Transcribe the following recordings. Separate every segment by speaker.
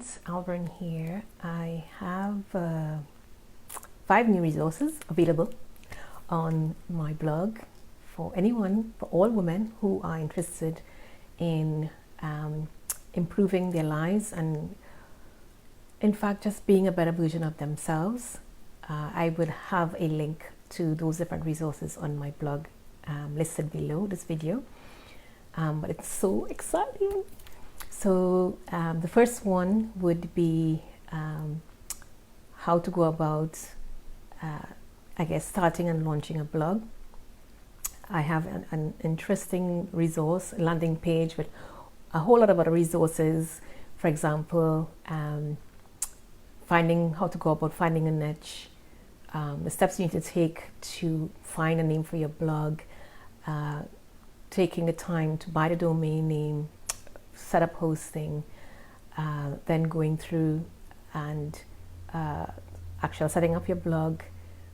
Speaker 1: it's Alvern here. I have 5 new resources available on my blog for anyone, for all women who are interested in improving their lives and, in fact, just being a better version of themselves. I would have a link to those different resources on my blog listed below this video. But it's so exciting. So the first one would be how to go about, starting and launching a blog. I have an interesting resource, landing page with a whole lot of other resources. For example, how to go about finding a niche, the steps you need to take to find a name for your blog, taking the time to buy the domain name, set up hosting, then going through and actually setting up your blog,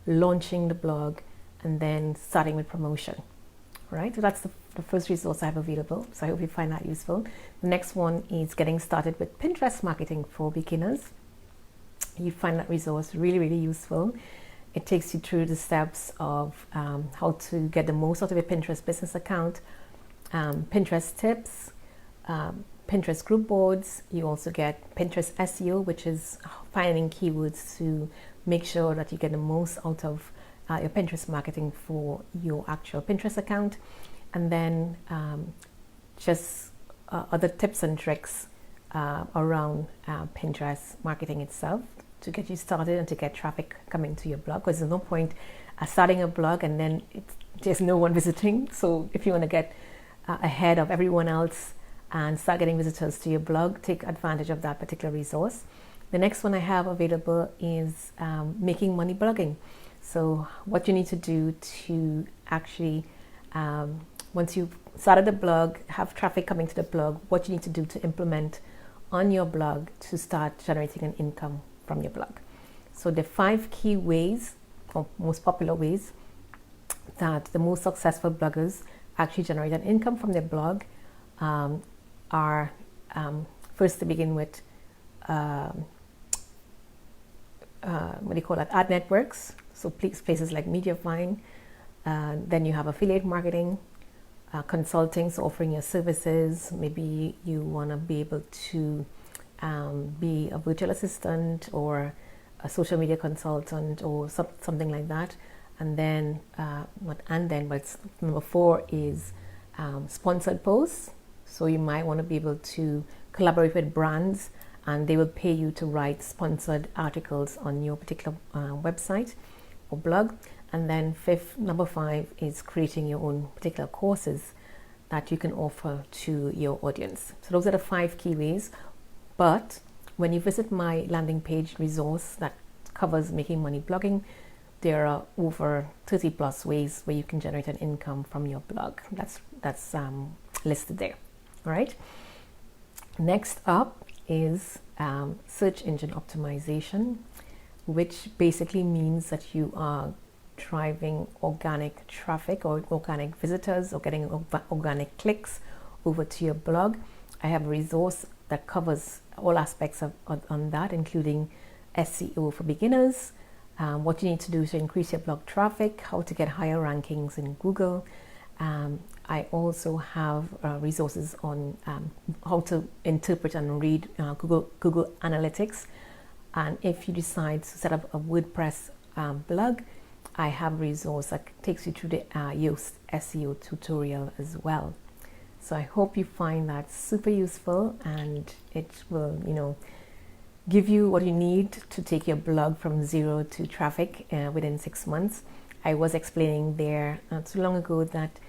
Speaker 1: launching the blog, and then starting with promotion. Right, so that's the first resource I have available. So I hope you find that useful. The next one is getting started with Pinterest marketing for beginners. You find that resource really, really useful. It takes you through the steps of how to get the most out of your Pinterest business account, Pinterest tips, Pinterest group boards. You also get Pinterest SEO, which is finding keywords to make sure that you get the most out of your Pinterest marketing for your actual Pinterest account. And then just other tips and tricks around Pinterest marketing itself to get you started and to get traffic coming to your blog, because there's no point starting a blog and then there's no one visiting. So if you want to get ahead of everyone else and start getting visitors to your blog, take advantage of that particular resource. The next one I have available is making money blogging. So what you need to do to actually, once you've started the blog, have traffic coming to the blog, what you need to do to implement on your blog to start generating an income from your blog. So the 5 key ways, or most popular ways, that the most successful bloggers actually generate an income from their blog are, first to begin with, ad networks. So places like Mediafine. Then you have affiliate marketing, consulting, so offering your services. Maybe you want to be able to be a virtual assistant or a social media consultant or something like that. And then, but number 4 is sponsored posts. So you might want to be able to collaborate with brands and they will pay you to write sponsored articles on your particular website or blog. And then number 5 is creating your own particular courses that you can offer to your audience. So those are the 5 key ways. But when you visit my landing page resource that covers making money blogging, there are over 30 plus ways where you can generate an income from your blog. That's listed there. All right. Next up is search engine optimization, which basically means that you are driving organic traffic or organic visitors or getting organic clicks over to your blog. I have a resource that covers all aspects on that, including SEO for beginners, what you need to do to increase your blog traffic, how to get higher rankings in Google. I also have resources on how to interpret and read Google Analytics. And if you decide to set up a WordPress blog, I have a resource that takes you through the Yoast SEO tutorial as well. So I hope you find that super useful and it will, give you what you need to take your blog from 0 to traffic within 6 months. I was explaining there not too long ago that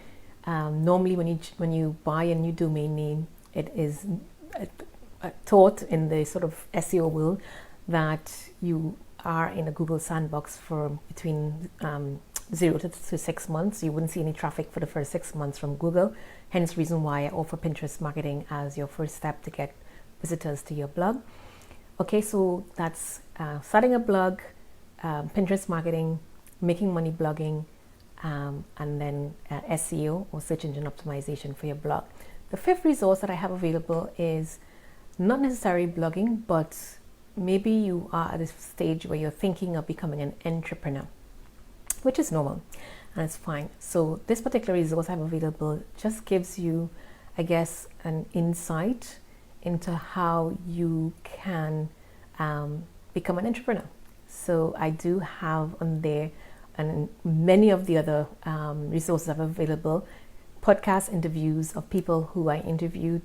Speaker 1: normally when you buy a new domain name, it is taught in the sort of SEO world that you are in a Google sandbox for between 0 to 6 months. You wouldn't see any traffic for the first 6 months from Google. Hence the reason why I offer Pinterest marketing as your first step to get visitors to your blog. Okay, so that's starting a blog, Pinterest marketing, making money blogging, and then SEO or search engine optimization for your blog. The 5th resource that I have available is not necessarily blogging, but maybe you are at a stage where you're thinking of becoming an entrepreneur, which is normal and it's fine. So this particular resource I have available just gives you, I guess, an insight into how you can become an entrepreneur. So I do have on there, and many of the other resources I have available, podcast interviews of people who I interviewed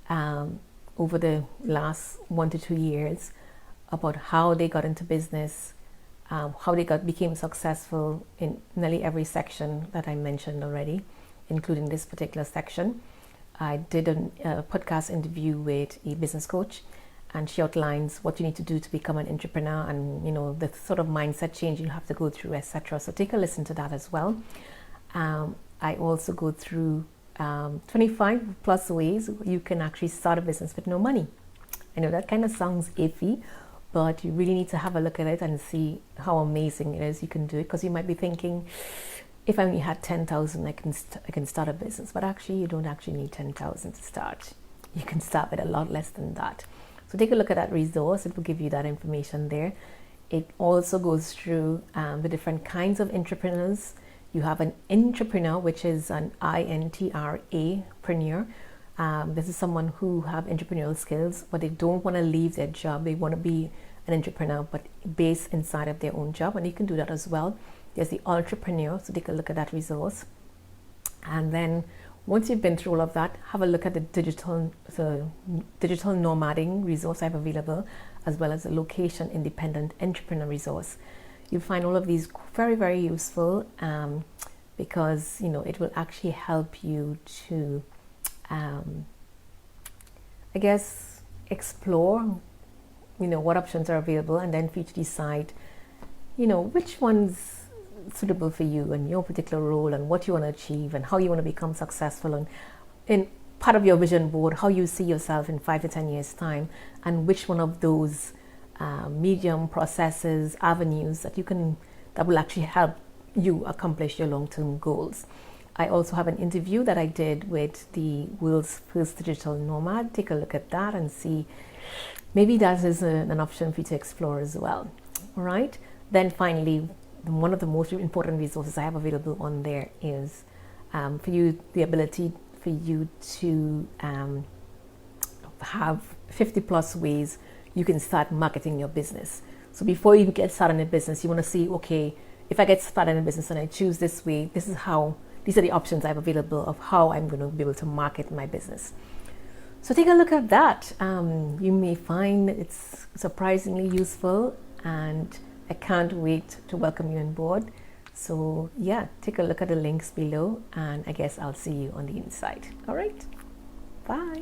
Speaker 1: over the last 1 to 2 years about how they got into business, how they became successful in nearly every section that I mentioned already, including this particular section. I did a podcast interview with a business coach, and she outlines what you need to do to become an entrepreneur, and the sort of mindset change you have to go through, etc. So take a listen to that as well. I also go through 25 plus ways you can actually start a business with no money. I know that kind of sounds iffy, but you really need to have a look at it and see how amazing it is you can do it, because you might be thinking, if I only had 10,000, I can start a business. But actually, you don't actually need 10,000 to start. You can start with a lot less than that. So take a look at that resource. It will give you that information there. It also goes through the different kinds of entrepreneurs. You have an entrepreneur, which is an INTRA-preneur. This is someone who have entrepreneurial skills, but they don't want to leave their job. They want to be an entrepreneur, but based inside of their own job. And you can do that as well. There's the entrepreneur, so take a look at that resource. And then once you've been through all of that, have a look at the digital nomading resource I have available, as well as the location independent entrepreneur resource. You'll find all of these very, very useful because it will actually help you to I guess explore what options are available, and then for you to decide which one's suitable for you and your particular role and what you want to achieve and how you want to become successful, and in part of your vision board, how you see yourself in 5 to 10 years time, and which one of those medium processes, avenues that will actually help you accomplish your long-term goals. I also have an interview that I did with the world's first digital nomad. Take a look at that and see, maybe that is an option for you to explore as well. All right. Then finally, one of the most important resources I have available on there is for you, the ability for you to have 50 plus ways you can start marketing your business. So before you get started in a business, you want to see, okay, if I get started in a business and I choose this way, these are the options I have available of how I'm going to be able to market my business. So take a look at that. You may find it's surprisingly useful, and I can't wait to welcome you on board. So yeah, take a look at the links below, and I guess I'll see you on the inside. All right, bye.